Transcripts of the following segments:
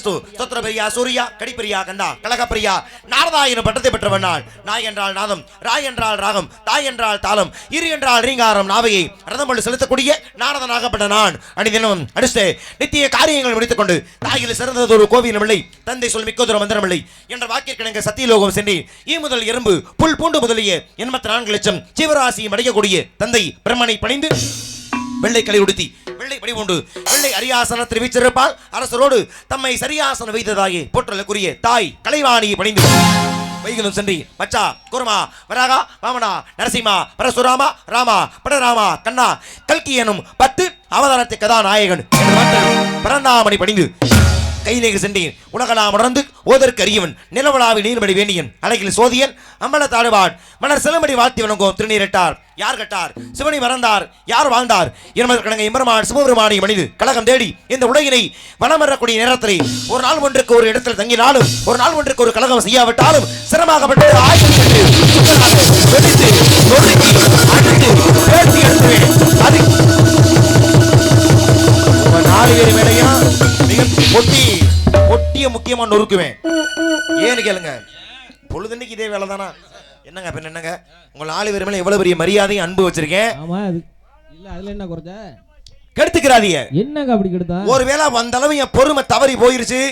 ததாஸ்து சொத்ரபிரியா சூர்யா கடிப்பிரியா கந்தா கலகப்பிரியா நாரதாயின பட்டத்தை பெற்றவன் நான். நாய் என்றால் நாதம், ராய் என்றால் ராகம், தாய் என்றால் தாளம், இரு என்றால் ரீங்காரம், நாவையை ரதம் கொண்டு செலுத்தக்கூடிய நாரதனாகப்பட்ட நான் அணிதினம் அடுத்து நித்திய காரியங்கள் முடித்துக் கொண்டு தாயில் சிறந்தது ஒரு கோவிலும் இல்லை, தந்தை சொல் மிக்கதொரு மந்திரம் இல்லை என்ற வாக்கிற்கிணங்க சத்தியலோகம் சென்று ஈ முதல் எறும்பு புல் பூண்டு முதலிய 84 லட்சம் ஜீவராசியும் அடையக்கூடிய தந்தை பிரம்மனை பணிந்து வெள்ளை களை உடுத்தி வெள்ளை படி உண்டு வெள்ளை அரியாசனத்தில் வீச்சிருப்பால் அரசரோடு தம்மை சரியாசனம் வைத்ததாயே போற்றலுக்குரிய தாய் கலைவாணியை பணிந்து வைகுந்தம் சென்றி பச்சா குருமா வராகா வாமனா நரசிம்மா பரசுராமா ராமா படராமா கண்ணா கல்கி எனும் 10 அவதாரத்தை கதாநாயகன் பரந்தாமணி பணிந்து கையிலேக்கு சென்றேன் உலகலாம் உணர்ந்து ஓதற்கு அறியவன் நிலவலாவி நீர்மடி வேண்டியன் அழகில் சோதியன் அம்பல தாடுவான் மன்னர் செல்லமடி வாழ்த்தி வணங்கும் திருநீரிட்டார் யார் கட்டார் சிவனை மறந்தார் யார் வாழ்ந்தார் என்பதற்கிணங்க எம்பெருமான் சிவபெருமானை மனிது கழகம் தேடி இந்த உலகினை வனம் வரக்கூடிய நேரத்தில் ஒரு நாள் ஒன்றுக்கு ஒரு இடத்தில் தங்கினாலும் ஒரு நாள் ஒன்றுக்கு ஒரு கழகம் செய்யாவிட்டாலும் சிரமமாகப்பட்டு வேலையா ஒட்டிய முக்கியமா நொறுக்குவேன். ஏன்னு கேளுங்க, பொழுதுன்னைக்கு இதே வேலை தானா? என்னங்க பின்ன என்னங்க, உங்க 4 பேர் மேல எவ்வளவு பெரிய மரியாதையும் அன்பு வச்சிருக்கேன். அதுல என்ன குறைச்ச கெடுத்துக்கிறாதீங்க. என்னங்க அப்படி கெடுத்தா? ஒருவேளை வந்த அளவு என் பொறுமை தவறி போயிருச்சு,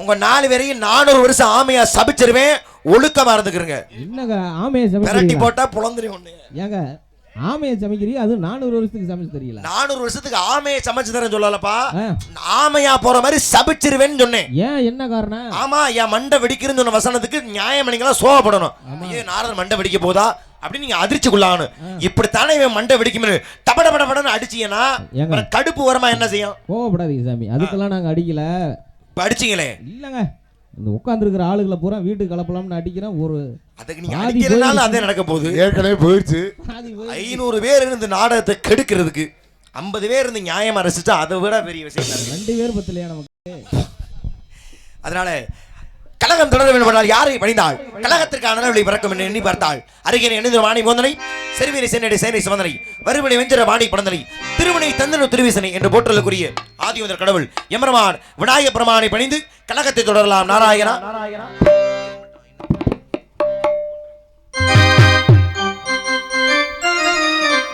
உங்க 4 பேரையும் 400 வருஷம் ஆமையா சபிச்சிருவேன். ஒழுக்கமா இருந்துக்கிறங்க. என்னங்க ஆமையை விரட்டி போட்டா புலந்துரும் ஒண்ணு. ஏங்க ஆமையை சமைக்கிறீங்க, அது 400 வருஷத்துக்கு சமைச்சு தெரியல. 400 வருஷத்துக்கு ஆமையை சமைச்சு தரேன் சொல்லலப்பா, ஆமையா போற மாதிரி சபிச்சிருவேன்னு சொன்னேன். ஏன் என்ன காரணம்? ஆமா, என் மண்டை வெடிக்கிறேன்னு சொன்ன வசனத்துக்கு நியாயம் நீங்களா சோகப்படணும். ஐயோ நாரதன் மண்டை வெடிக்க போதா அப்படின்னு நீங்க அதிர்ச்சிக்குள்ளாகணும். இப்படித்தானே இவன் மண்டை வெடிக்கும் டபடபடன்னு அடிச்சீங்கன்னா கடுப்பு வரமா என்ன செய்யும்? கோவப்படாதீங்க சாமி, அதுக்கெல்லாம் நாங்க அடிக்கல. அடிச்சீங்களே இல்லங்க, இந்த உட்கார்ந்துருக்கிற ஆளுகளை பூரா வீட்டுக்கு கலப்பலாம்னு அடிக்கிறேன். ஒரு அதுக்கு நீங்க அடிக்கிறதுனால அதே நடக்க போகுது. ஏற்கனவே போயிடுச்சு. 500 பேர் இருந்து நாடகத்தை கெடுக்கிறதுக்கு 50 பேர் இருந்து நியாயமா ரசிச்சா அதை விட பெரிய விஷயம். 2 பேர் பத்தலையா நமக்கு? அதனால கழகம் தொடர வேண்டும். யாரை பணிந்தாள் கழகத்திற்கான நிலவலை பிறக்கும் என்று எண்ணி பார்த்தாள். அருகே எண்ணிந்த வாணி போந்தனை செருவினை சென்னடை சேனை சுமந்தனை வறுவனை வெஞ்சர வாணி படந்தனை திருவினை தந்தனு திருவிசனை என்று போற்றலுக்குரிய ஆதிவந்தர் கடவுள் எம்பெருமான் விநாயக பெருமானை பணிந்து கழகத்தை தொடரலாம். நாராயணா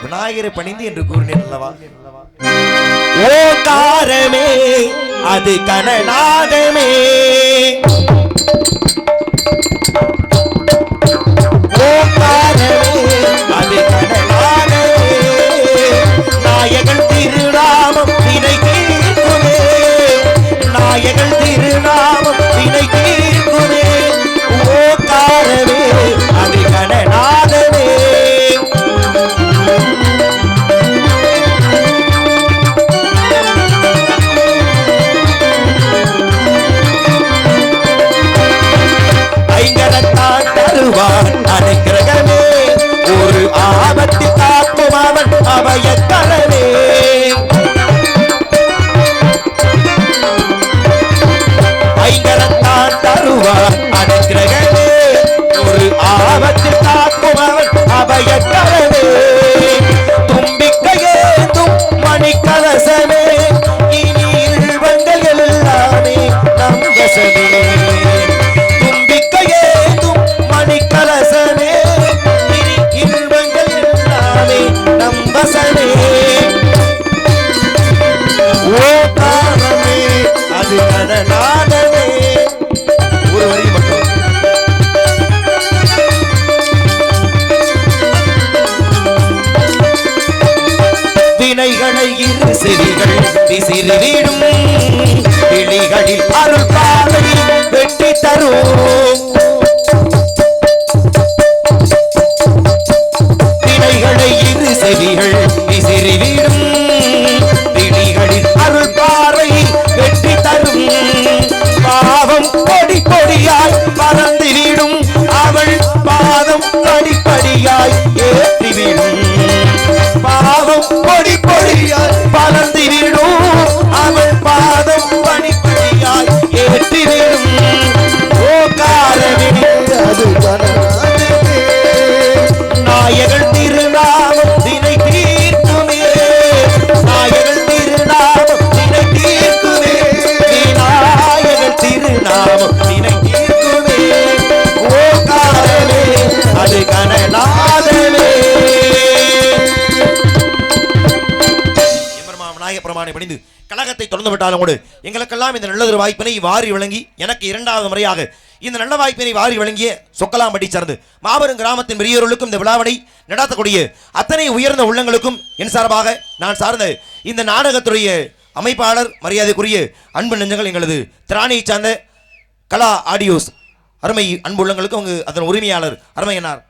விநாயகரை பணிந்து என்று கூறினேன் அல்லவா? ஓங்காரமே அது கனநாதமே, அது கனநாதமே, நாயகன் திருநாமம் வினை கேட்குமே, நாயகன் திருநாமம் வினை கேட்குமே, ஓங்காரமே அது கனநாதமே. அனுக்கிரகமே ஒரு ஆபத்து காக்கும் அவன் அபயக்கரமே, ஐங்கரத்தான் தருவான் அனுக்கிரகமே ஒரு ஆபத்து காக்கும் அவன் அபயக்கரமே, தும்பிக்கையேதும் மணிக்கலசமே இனி இல்வங்கள் எல்லாமே நம் வசமே, கலசமே இனி இன்பங்கள் எல்லாமே நம் வசமே, ஓங்காரமே அது கனநாதமே. ஒரு வரி மட்டும். வினைகளை இரு செவிகள் விசிறிவிடும் விழிகளில் அருள் பாவை வெட்டி தரும், செவிகள் விசிறிவிடும் விழிகளில் அருள் பார்வை வெற்றி தரும், பாவம் கொடி கொடியாய் பறந்துவிடும் அவள் பாதம் படிப்படியாய் ஏற்றிவிடும், பாவம் கொடி கொடியாய் பறந்துவிடும் அவள் பாதம் படிப்படியாய் ஏற்றி பெருமானை பணிந்து கழகத்தை தொடர்ந்து விட்டாலும் கூட எங்களுக்கெல்லாம் இந்த நல்லதொரு வாய்ப்பினை வாரி வழங்கி எனக்கு 2வது முறையாக இந்த நல்ல வாய்ப்பினை வாரி வழங்கிய சொக்கலாம்பட்டி சார்ந்து மாபெரும் கிராமத்தின் பெரியோர்களுக்கும் இந்த விழாவினை நடத்தக்கூடிய அத்தனை உயர்ந்த உள்ளங்களுக்கும் என் சார்பாக நான் சார்ந்த இந்த நாடகத்துடைய அமைப்பாளர் மரியாதைக்குரிய அன்பு நெஞ்சங்கள் எங்களது திராணியை சார்ந்த கலா ஆடியோஸ் அருமை அன்பு உள்ளங்களுக்கு அவங்க அதன் உரிமையாளர் அருமை என்னார்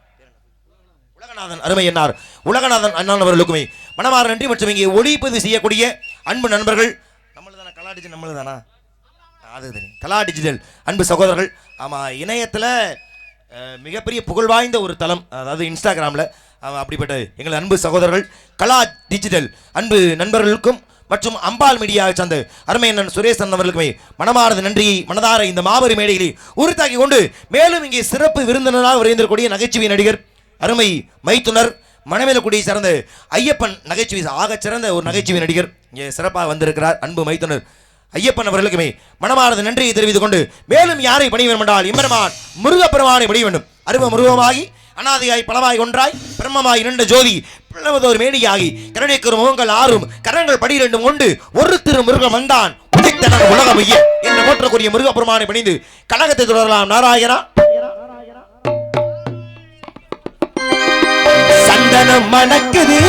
உலகநாதன் அருமை என்னார் உலகநாதன் அண்ணன் அவர்களுக்குமே மனமாற நன்றி மற்றும் இங்கே ஒளிப்பதிவு செய்யக்கூடிய அன்பு நண்பர்கள் நம்மளுதானா கலா டிஜிட்டல் நம்மளுதானா அது தெரியும் கலா டிஜிட்டல் அன்பு சகோதரர்கள் ஆமாம் இணையத்தில் மிகப்பெரிய புகழ் வாய்ந்த ஒரு தளம் அதாவது இன்ஸ்டாகிராமில் அப்படிப்பட்ட எங்கள் அன்பு சகோதரர்கள் கலா டிஜிட்டல் அன்பு நண்பர்களுக்கும் மற்றும் அம்பாள் மீடியாவை சார்ந்த அருமை அண்ணன் சுரேசன் அவர்களுக்குமே மனமார்ந்த நன்றியை மனதார இந்த மாபெரும் மேடையிலே உறுத்தாக்கி கொண்டு மேலும் இங்கே சிறப்பு விருந்தினராக விரைந்திருக்கக்கூடிய நகைச்சுவை நடிகர் அருமை மைத்துனர் மணமேலக்குடியை சார்ந்த ஐயப்பன் நகைச்சுவை ஆகச் சிறந்த ஒரு நகைச்சுவை நடிகர் இங்கே சிறப்பாக வந்திருக்கிறார் அன்பு மைத்துனர் ஐயப்பன் அவர்களுக்குமே மனமார்ந்த நன்றியை தெரிவித்துக் கொண்டு மேலும் யாரை பணி வேண்டும் என்றால் எம்பெருமான் முருகப்பெருமானை பணி வேண்டும் அருவ முருகமாகி அனாதியாய் பலவாய் ஒன்றாய் பிரம்மமாய் இரண்டு ஜோதி பிளவதோர் மேடியாகி கருணைக்கரு முகங்கள் 6 கரங்கள் 12 கொண்டு ஒரு திரு முருகன் வந்தான் உதித்தனன் உலகம் என்று போற்றக்கூடிய முருகப்பெருமானை பணிந்து கழகத்தை தொடரலாம். நாராயணா சந்தனம் மணக்குது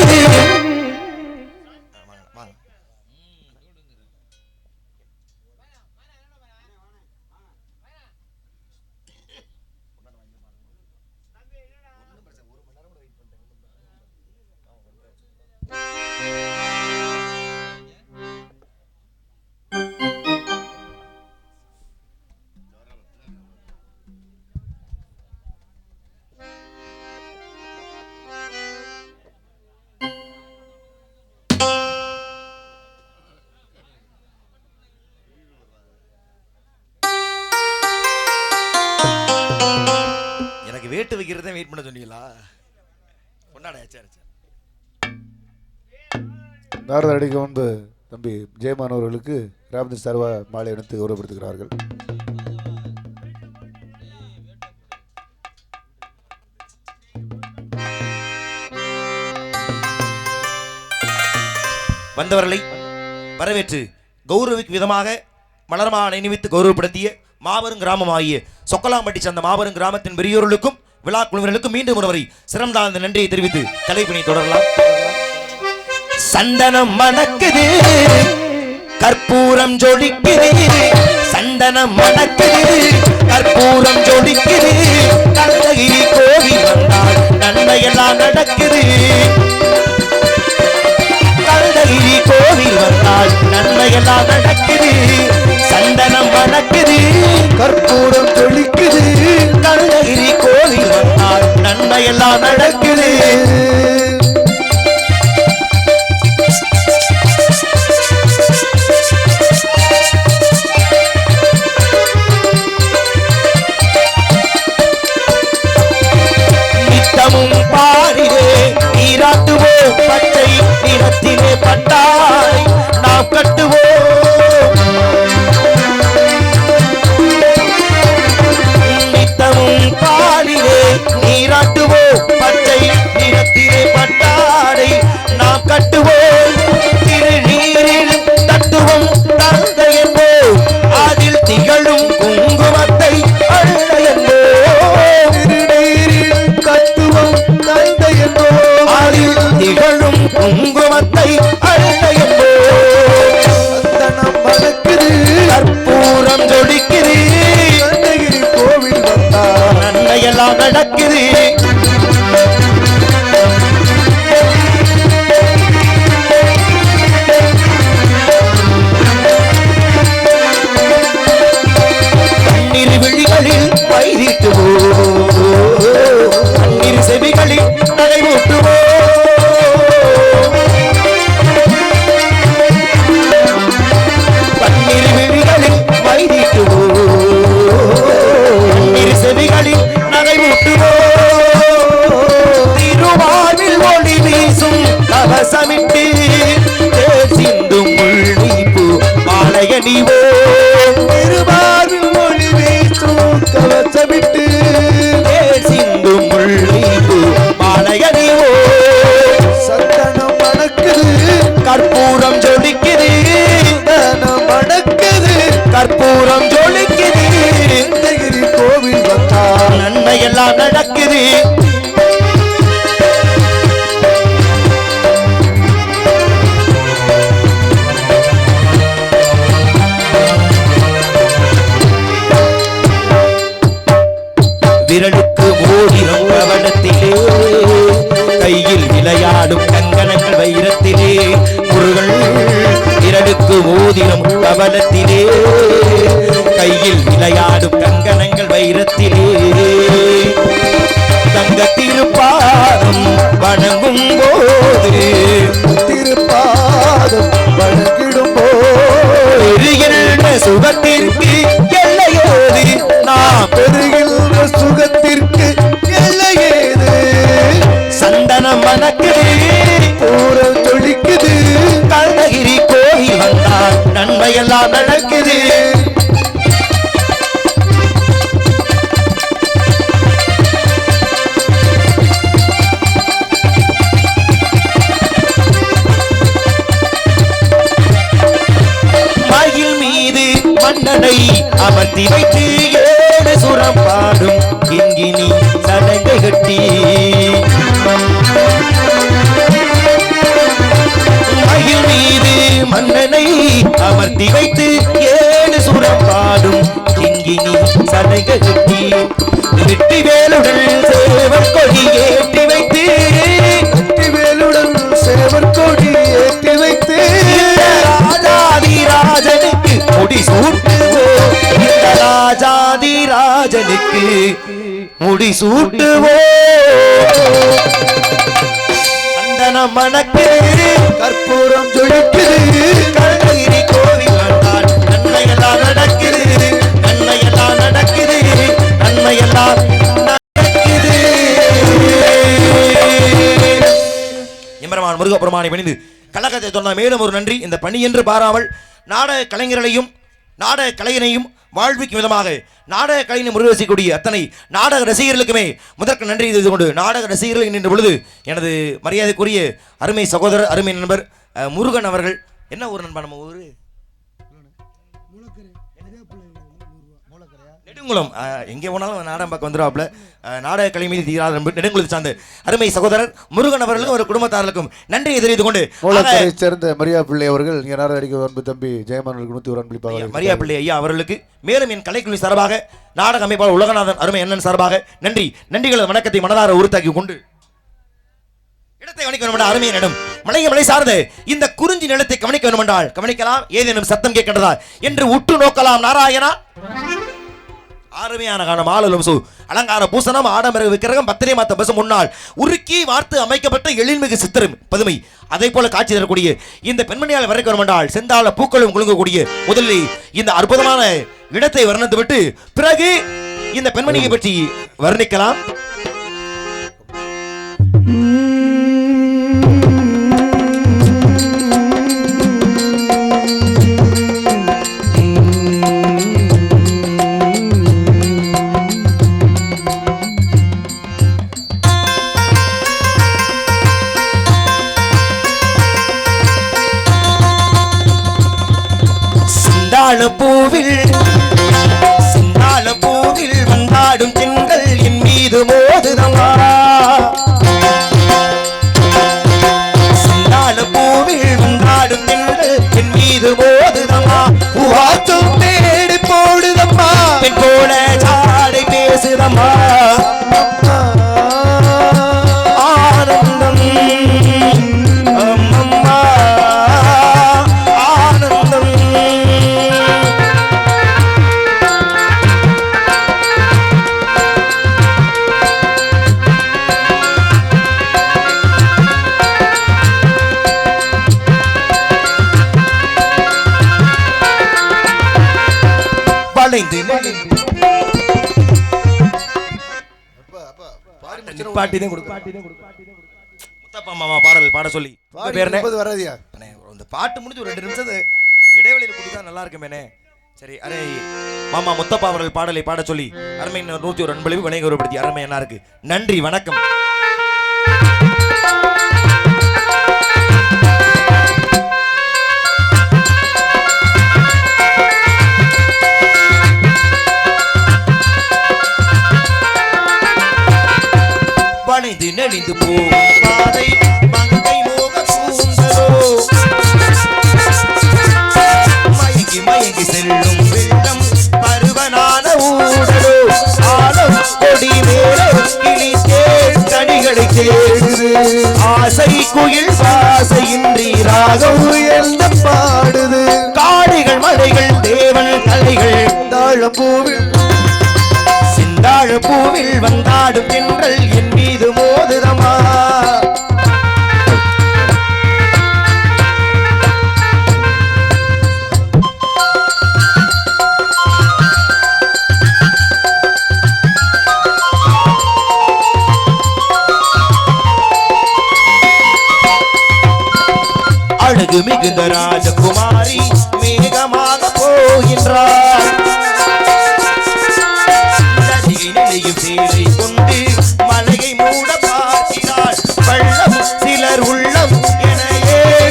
வேட்டு வைக்கிறத வெயிட் பண்ண சொன்னீங்களா? நாரத அடிக்கு முன்பு தம்பி ஜெயமான் அவர்களுக்கு ராமதி சர்வ மாலை அணித்து கௌரவப்படுத்துகிறார்கள். வந்தவர்களை வரவேற்று கௌரவிக்கு விதமாக மலர்மாலை அணிவித்து கௌரவப்படுத்திய மாபெரும் கிராமமாகிய சொக்கலாம்பட்டி சார்ந்த மாபெரும் கிராமத்தின் பெரியோர்களுக்கும் விழா குழுவினர்களுக்கும் மீண்டும் ஒருவரை சிறந்த நன்றியை தெரிவித்து கலைப்பினை தொடரலாம். சந்தனம் மணக்குது கற்பூரம் ஜொலிக்குது சந்தனம் மணக்குது கற்பூரம் ஜொலிக்குது கண்ணகிரி கோவில் வந்தால் நன்மையெல்லாம் நடக்குது கண்ணகிரி கோவில் வந்தால் நன்மையெல்லாம் நடக்குது சந்தனம் மணக்குது கற்பூரம் ஜொலிக்குது கண்ணகிரி கோவில் வந்தால் நன்மையெல்லாம் நடக்குது. நித்தமும் பாரிலே நீராட்டுவோம் பச்சை நிறத்திலே பட்டாய் நாம் கட்டுவோம் நித்தமும் பாரிலே நீராட்டுவோம் பச்சை நிறத்திலே பட்டாடை நாம் கட்டுவோம் திருநீரில் தத்துவம் தந்த என்போம் அதில் திகழும் குங்குமத்தை அள்ள என்போம் திருநீரில் தத்துவம் தந்த என்போம் அதில் திகழும் குங்குமத்தை அள்ள என்போம் சந்தனம் மணக்குது கற்பூரம் ஜொலிக்குது கண்ணகிரி கோவில் வந்தால் நன்மையெல்லாம் நடக்குது. கண்ணீர் விழிகளில் வைதிட்டுவோம் கண்ணீர் செவிகளில் நகைமூட்டுவோம் கண்ணீர் விழிகளில் வைதிட்டுவோம் கண்ணீர் செவிகளில் நகைமூட்டுவோம் மோதிரம் கவலத்திலே கையில் விளையாடும் கங்கணங்கள் வைரத்திலே தங்க திருப்பாதம் வணங்கும் போது திருப்பாதம் வணங்கிடும் போது சுகத்திற்கு எல்லையேது நாம் பெறுகின்ற சுகத்திற்கு எல்லையேது சந்தனம் மணக்குது பூரம் தொழிக்குது கருணகிரி கோயில் வந்தால் நன்மையெல்லாம் நடக்குது மன்னனை அமர்த்தி வைத்து ஏழு சுரம் பாடும் கிங்கினி சலங்கை கட்டி மயில் மீது மன்னனை அமர்த்தி வைத்து ஏழு சுரம் பாடும் கிங்கினி சலங்கை கட்டி வெட்டி வேலுடன் சேவர் கொடி ஏற்றி வைத்து வெட்டி வேலுடன் சேவர் கொடி ஏற்றி வைத்து ராஜாதிராஜனுக்கு முடி சூட்டுவோம் இந்த ராஜாதிராஜனுக்கு முடி சூட்டுவோம் சந்தனம் மணக்குது கற்பூரம் ஜொலிக்குது கருணகிரி கோவில் வந்தால் நன்மையெல்லாம் நடக்குது நன்மையெல்லாம் நடக்குது நன்மையெல்லாம் நடக்குது எம்பெருமான் முருகப்பெருமானை பணிந்து கழகத்தை சொன்ன மேலும் ஒரு நன்றி இந்த பணி என்று பாராமல் நாடக கலைஞர்களையும் நாடக கலையினையும் வாழ்விக்கும் விதமாக நாடக கலையினை முருகசிக்கூடிய அத்தனை நாடக ரசிகர்களுக்குமே முதற்கு நன்றி செய்து கொண்டு நாடக ரசிகர்கள் நின்ற பொழுது எனது மரியாதைக்குரிய அருமை சகோதரர் அருமை நண்பர் முருகன் அவர்கள் என்ன ஒரு நண்பர் நம்ம ஊரு நெடுங்குளம் எங்கே போனாலும் நாடகம் பார்க்க வந்துடுவாப்புல நாடக கலை மீது தீராத நெடுங்குளத்தை சார்ந்த அருமை சகோதரர் முருகன் அவர்களுக்கும் ஒரு குடும்பத்தார்களுக்கும் நன்றியை தெரிவித்துக் கொண்டு மூலக்கரை சேர்ந்த மரியா பிள்ளை அவர்கள் இங்கே நாடக அடிக்க அன்பு தம்பி ஜெயமானவர்களுக்கு 101 அன்பளிப்பாக மரியா பிள்ளை ஐயா அவர்களுக்கு மேலும் என் கலைக்குழு சார்பாக நாடக அமைப்பாளர் உலகநாதன் அருமை அண்ணன் சார்பாக நன்றிகளது வணக்கத்தை மனதார உறுத்தாக்கி கொண்டு இடத்தை கவனிக்க வேண்டும் அருமையை நடும் மலை சார்ந்த இந்த குறிஞ்சி நிலத்தை கவனிக்க வேண்டும் என்றால் கவனிக்கலாம் ஏதேனும் சத்தம் கேட்கின்றதா என்று உற்று நோக்கலாம் நாராயணா அருமையான காலம் ஆளும் அலங்கார பூசணம் ஆடம்பர விக்கிரகம் பத்திரை மாத்த பசு முன்னால் உருக்கி வார்த்து அமைக்கப்பட்ட எழில்மிகு சித்திரம் பதுமை அதை போல காட்சி தரக்கூடிய இந்த பெண்மணியால் வரைக்க வரும் என்றால் செந்தாள பூக்களும் குலுங்கக்கூடிய முதலில் இந்த அற்புதமான இடத்தை வர்ணித்து விட்டு பிறகு இந்த பெண்மணியை பற்றி வர்ணிக்கலாம். சிந்தாள பூவில் வந்தாடும் பெண்கள் என் மீது மோதுதம்மா சிந்தாள பூவில் வந்தாடும் பெண்கள் என் மீது மோதுதம்மா பூவாத்தும் தேடி போடுதம்மா பெண் போல சாடை பேசுதம்மா ஆனந்தம் அம்மம்மா ஆனந்தம் பாட சொல்லி பாட்டு முடிஞ்சு ஒரு 2 நிமிஷம் இடைவெளியில் கொடுத்தா நல்லா இருக்குமேனே. சரி அரே மாமா முத்தப்பா அவர்கள் பாடலை பாட சொல்லி அருமை 101 அன்பளிப்பு வினை கௌரவப்படுத்தி அருமை என்ன இருக்கு. நன்றி வணக்கம். பணிந்து நெளிந்து போகும் பாதை மங்கை மோக கூந்தலோ மயங்கி மயங்கி செல்லும் வெள்ளம் பருவனான ஊடலோ ஆலம் கொடி மேலே கிளி தேடிகளை தேடுது ஆசை குயில் பாசையின்றி ராகம் என்ன பாடுது பூவில் வந்தாடும் தென்றல் என் மீது மோதுதமா அழகு மிகுந்த ராஜகுமாரி மேகமாக போகின்றார் நிலையும் சேரை கொண்டு மலையை மூட பார்க்கிறாள் பள்ளம் சிலர் உள்ளம் என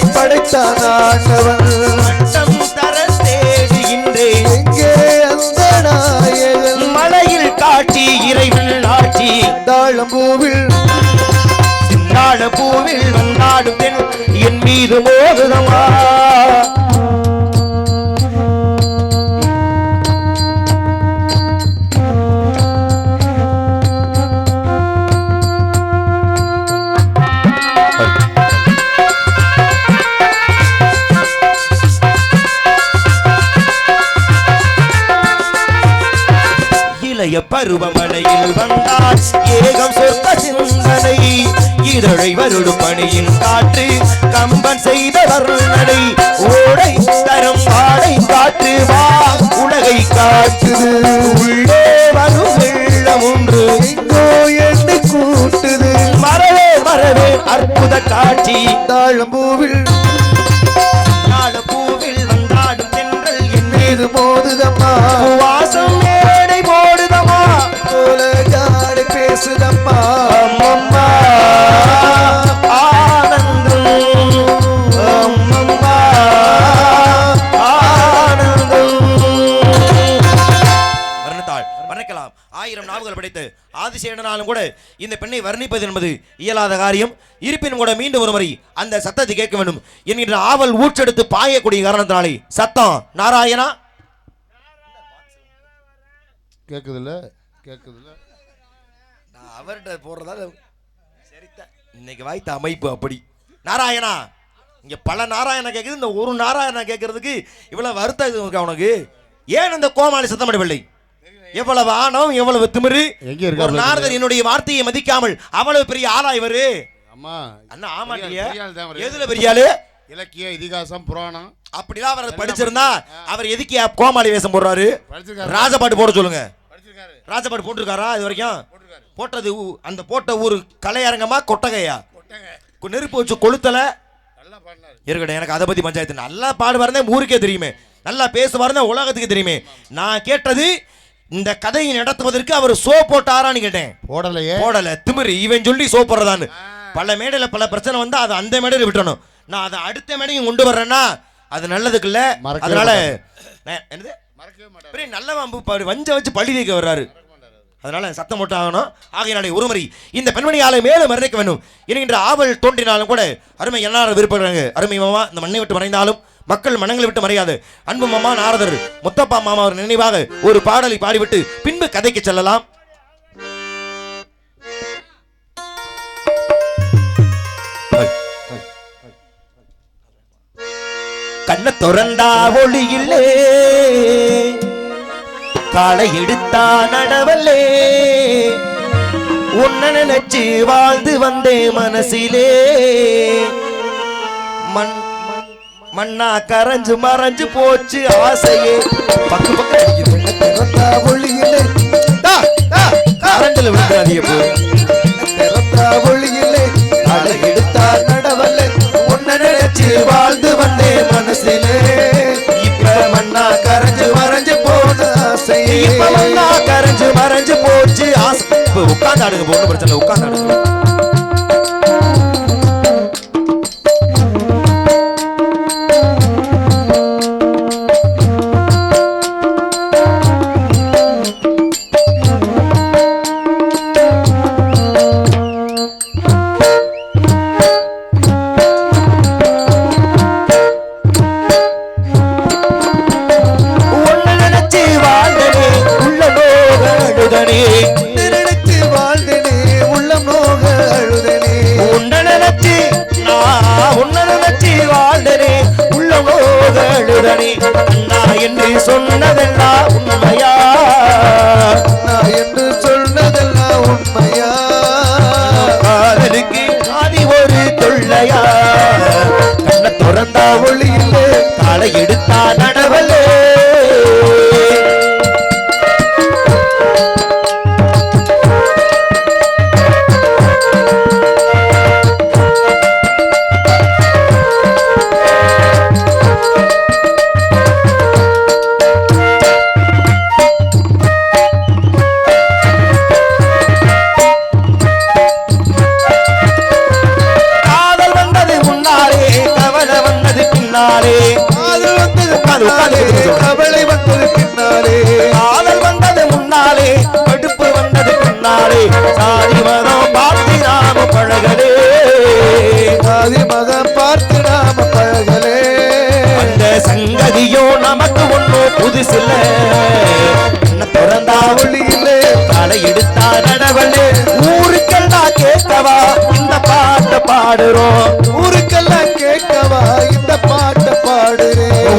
படைத்தான் ஆண்டவன் பட்டம் தர தேடுகின்றேன் எங்கே அந்த நாயகன் மலையில் காட்டி இறைவன் ஆட்சி தாழம்பூவில் பூவில் வந்தாடும் தென் என் மீது மோதுதமா இளைய பருவமழையில் வந்தால் ஏகம் சொற்க சிந்தனை இதழை வருடும் பணியின் காற்று கம்பன் செய்த வருணனை ஓடை தரும் ஆடை காற்று வா உலகை காட்டுது உள்ளே வரும் வெள்ளம் ஒன்று எங்கோ எண்ணி கூட்டுது மரவே மரவே அற்புத காட்சி தாழம்பூவில் பூவில் வந்தாடும் தென்றல் என் மீது மோதுதம்மா வாசம் மேடை போடுதம்மா போல ஜாடை பேசுதம்மா அம்மம்மா ஆனந்தம் அம்மம்மா ஆனந்தம் வர்ணித்தாள் வர்ணிக்கலாம் ஆயிரம் நாவுகள் படைத்து ஆதிசேடனாலும் கூட இந்த பெண்ணை வர்ணிப்பது என்பது இயலாத காரியம் இருப்பினும் கூட மீண்டும் ஒரு முறை அந்த சத்தத்தை கேட்க வேண்டும் என்கின்ற ஆவல் ஊற்றெடுத்து பாயக்கூடிய காரணத்தினாலே சத்தம் நாராயணா கேக்குதுல்ல நான் அவர்கிட்ட போறதால சரித்த இன்னைக்கு வாய்த்த அமைப்பு அப்படி நாராயணா இங்க பல நாராயணா கேக்குது இந்த ஒரு நாராயணா கேட்கறதுக்கு இவ்வளவு வருத்தம் இது இருக்கா உனக்கு ஏன் இந்த கோமாளி சத்தமிடவில்லை எவ்வளவு ஆணவம் எவ்வளவு திமிரு ஒரு நாரதர் என்னுடைய வார்த்தையை மதிக்காமல் அவ்வளவு பெரிய ஆளா இவரு அம்மா அண்ணா ஆமாட்டியா எதுல பெரிய ஆளு இலக்கிய இதிகாசம் புராணம் அப்படிலாம் அவர் படிச்சிருந்தா அவர் எதுக்கு கோமாளி வேஷம் போடுறாரு ராஜபாட்டு போட சொல்லுங்க ராஜபாட்டு போட்டிருக்காரா இது வரைக்கும் போட்டது அந்த போட்ட ஊரு கலையரங்கமா கொட்டகையா நெருப்பு வச்சு கொளுத்தல இருக்கட்டும் எனக்கு அதை பத்தி பஞ்சாயத்து நல்லா பாடுவாருந்தே ஊருக்கே தெரியுமே நல்லா பேசுவாருந்தே உலகத்துக்கு தெரியுமே நான் கேட்டது இந்த கதையை நடத்துவதற்கு அவர் சோ போட்டாரான்னு கேட்டேன் போடல திமிரு இவன் சொல்லி சோ போடுறதான்னு பல மேடையில பல பிரச்சனை வந்தா அதை அந்த மேடையில விட்டணும் நான் அதை அடுத்த மேடையும் கொண்டு வர்றேன்னா அது நல்லதுக்கு இல்ல அதனால என்னது பெரிய நல்ல வஞ்ச வச்சு பழி வைக்க வர்றாரு அதனால சத்தம் போட்டு ஆகணும் ஆகையினாலே ஒருமுறை இந்த பெண்மணியாலை மேலும் மறைக்க வேண்டும் என்கின்ற ஆவல் தோன்றினாலும் கூட அருமை எல்லாரும் விருப்பப்படுறாங்க அருமை மாமா இந்த மண்ணை விட்டு மறைந்தாலும் மக்கள் மனங்களை விட்டு மறையாது அன்பு மாமா நாரதர் முத்தப்பா மாமா அவர் நினைவாக ஒரு பாடலை பாடிவிட்டு பின்பு கதைக்கு செல்லலாம் கண்ண திறந்தா ஒளியில்லே காலை எடுத்தா நடவல்லே உன்ன நினைச்சு வாழ்ந்து வந்தே மனசிலே மண்ணா கரைஞ்சு மறைஞ்சு போச்சு ஆசையே பக்கு திறந்தா ஒளியிலே கரண்டில் விழுந்துடாதீங்க போ திறந்தா ஒளியிலே காலை எடுத்தா நடவல்லே உன்ன நினைச்சு வாழ்ந்து வந்தே மனசிலே இப்ப மண்ணா கரைஞ்சு மறைஞ்சு போச்சு ஆசையே இப்ப மண்ணா கரைஞ்சு மறைஞ்சு போச்சு ஆசை இப்ப உட்கார்ந்தாடுங்க போன பிரச்சனை உட்கார்ந்தாடுங்க நினைச்சு வாழ்ந்தனே உள்ளம் நோக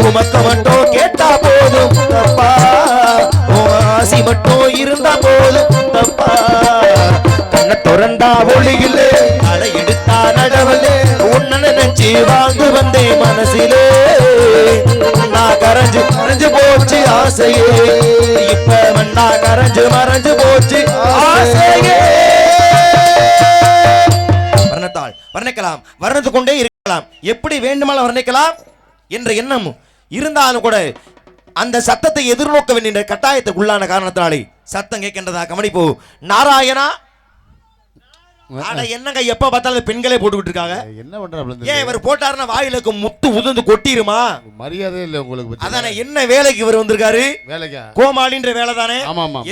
உமக்க மட்டும் கேட்டா போதும் தப்பா, ஆசி மட்டும் இருந்தா போதும் தப்பா. கண்ண திறந்தா ஒளியிலே அலை எடுத்தா நடவலே, உன்ன நினைச்சு வாழ்ந்து வந்தேன் மனசிலே. நான் கரைஞ்சு கரைஞ்சு போச்சு ஆசையே, இப்ப மண்ணா கரைஞ்சு மறைஞ்சு போச்சு ஆசையே. வர்ணத்தால் வர்ணிக்கலாம், வர்ணித்து கொண்டே இருக்கலாம், எப்படி வேண்டுமானால் வர்ணிக்கலாம் என்ற எண்ணம் இருந்தாலும் கூட அந்த சத்தத்தை எதிர்நோக்க வேண்டிய கட்டாயத்துக்கு உள்ளான காரணத்தினாலே சத்தம் கேட்கின்றதா கவனிப்போ. நாராயணா என்னங்க எப்ப பார்த்தாலும் பெண்களே போட்டுக்கிட்டு இருக்காங்க, என்ன பண்றாங்க? ஏன் இவர் போட்டாருன்னா வாயிலுக்கு முத்து உதிர்ந்து கொட்டிருமா? மரியாதை இல்ல உங்களுக்கு. அதானே என்ன வேலைக்கு இவர் வந்திருக்காரு? வேலைக்கா? கோமாளின்ற வேலை தானே.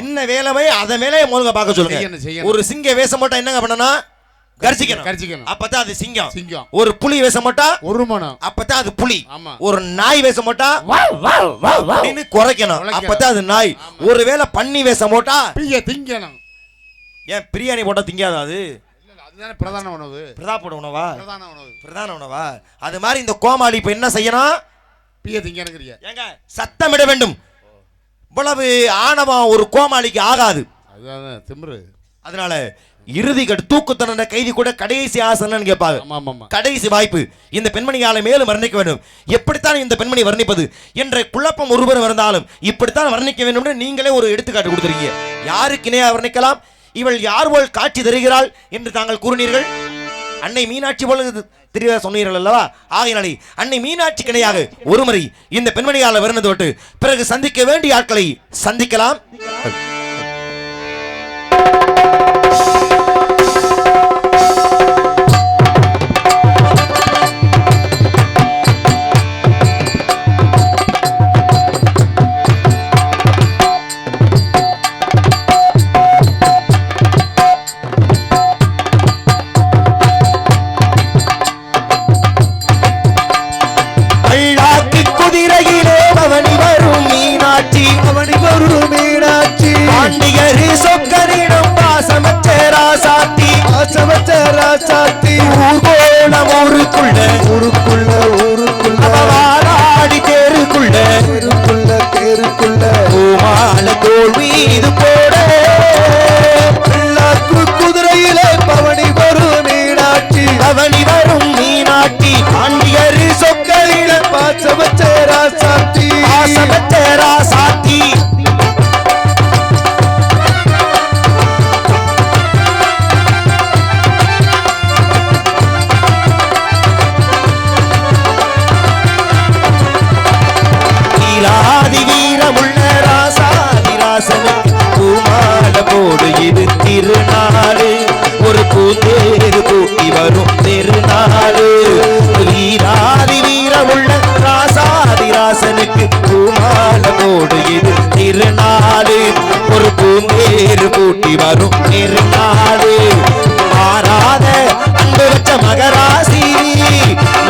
என்ன வேலைவை அதை மேலே முதல்ல பார்க்க சொல்லுங்க. ஒரு சிங்க வேஷம் போட்டா என்னங்க பண்ணனா? கர்ஜிக்கணும். அப்பதான் அது சிங்கம். ஒரு புலி வேஷம் போட்டா ஒரு மனம், அப்பதான் அது புலி. ஒரு நாய் வேஷம் போட்டா அப்படின்னு குறைக்கணும், அப்பதான் அது நாய். ஒருவேளை பன்னி வேஷம் போட்டா திங்கணும். ஏன் பிரியாணி போட்டா திங்காதா? அது அதுதானே பிரதான உணவு. பிரதான உணவா? அது மாதிரி இந்த கோமாளி இப்ப என்ன செய்யணும்? திங்கணுங்கிறியா? ஏங்க சத்தமிட வேண்டும். இவ்வளவு ஆணவம் ஒரு கோமாளிக்கு ஆகாது. அதுதான் திமிரு. அதனால இறுதி தூக்கு தண்டனை கைதி கூட கடைசி ஆசனம் கேட்பாங்க. கடைசி வாய்ப்பு இந்த பெண்மணியால மேலும் வர்ணிக்க வேண்டும். எப்படித்தான் இந்த பெண்மணி வர்ணிப்பது என்ற குழப்பம் ஒருவர் இருந்தாலும் இப்படித்தான் வர்ணிக்க வேண்டும். நீங்களே ஒரு எடுத்துக்காட்டு கொடுத்துருக்கீங்க. யாருக்கு இணையா வர்ணிக்கலாம்? இவள் யார் போல் காட்சி தருகிறாள் என்று தாங்கள் கூறினீர்கள். அன்னை மீனாட்சி போல தெரிய சொன்னீர்கள் அல்லவா? ஆகையினாலே அன்னை மீனாட்சி கிடையாக ஒருமுறை இந்த பெண்மணியால வருணது விட்டு பிறகு சந்திக்க வேண்டிய ஆட்களை சந்திக்கலாம்.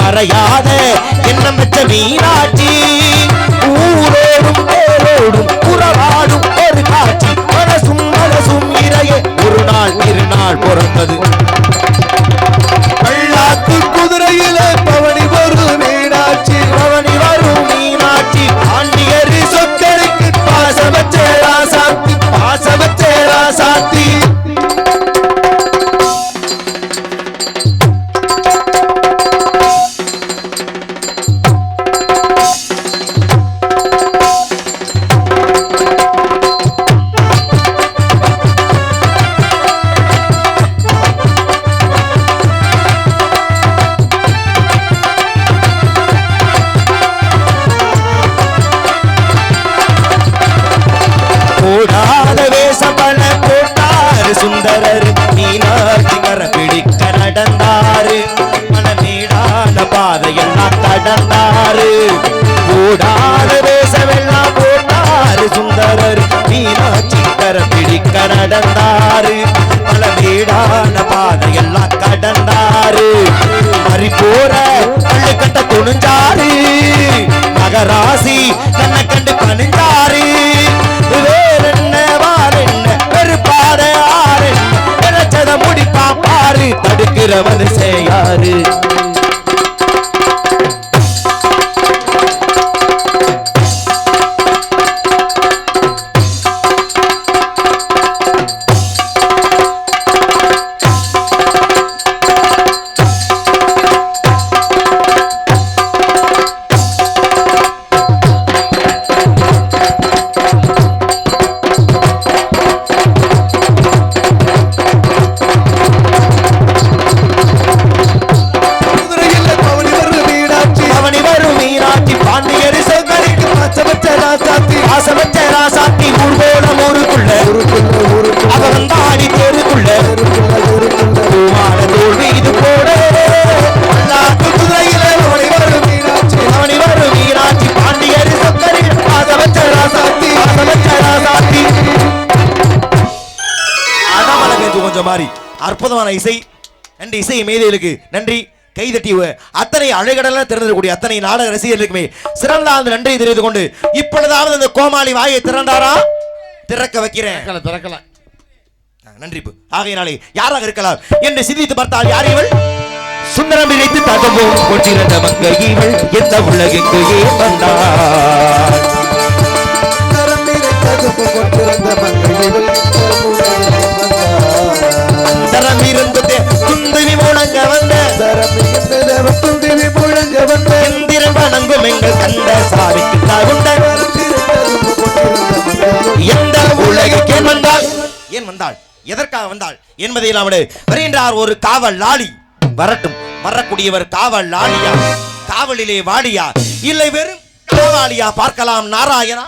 மறையாத எண்ணம் பெற்ற மீனாட்சி, ஊரோடும் பேரோடும் உறவாடும் ஒரு காட்சி, மனசும் மனசும் இறையே ஒரு நாள் இருநாள் பிறந்தது. பல்லாக்கு குதிரையிலே பவனி வரும் மீனாட்சி, பவனி வரும் மீனாட்சி, ஆண்டியர் சொக்கருக்கு பாசவச்சே ராசாத்தி, பாசவச்சே ராசாத்தி. சுந்தரர் மீனாட்சி கரப்பிடிக்க நடந்தாரு, மனமேடான பாதையெல்லாம் கடந்தாரு, ஓடாத வேசமெல்லாம் போட்டாரு. சுந்தரர் மீனாட்சி கரப்பிடிக்க நடந்தாரு, மனமேடான பாதையெல்லாம் கடந்தாரு, மறி போற பள்ளு கட்ட துணிஞ்சாரு, மகராசி தன்னை கண்டு பணிஞ்சாரு. வேறென்ன வாரென்ன வெறுப்பாத முடிப்பா பாரு, தடுக்கிறவன் செய்யாரு. கொஞ்சம் மாறி அற்புதமான இசை. நன்றி இசை மேதைகளுக்கு நன்றி. கைதட்டி அத்தனை அழகடல திறந்திருக்கக்கூடிய அத்தனை நாடக ரசிகர்களுக்குமே சிறந்த அந்த நன்றி தெரிவித்துக் கொண்டு இப்பொழுதாவது அந்த கோமாளி வாயை திறந்தாரா? திறக்க வைக்கிறேன். திறக்கல. நன்றி. ஆகையினாலே யாராக இருக்கலாம் என்று சிந்தித்து பார்த்தால் யார் இவள்? சுந்தரம் இழைத்து தகவல் கொண்டிருந்த மங்கை இவள் எந்த உலகுக்கு ஏன் வந்தாள்? தரம் இருந்ததே துந்துவி முழங்க வந்த எந்திரம் வணங்கும் எங்கள் கண்ட சாவிக்கு தகுந்த எந்த உலகுக்கு ஏன் வந்தாள்? ஏன் வந்தாள்? எதற்காக வந்தாள் என்பதை நாம் வருகின்றார் ஒரு காவல் லாளி. வரட்டும். வரக்கூடியவர் காவல் லாளியா, காவலிலே வாடியா, இல்லை வெறும் காவாலியா? பார்க்கலாம் நாராயணா.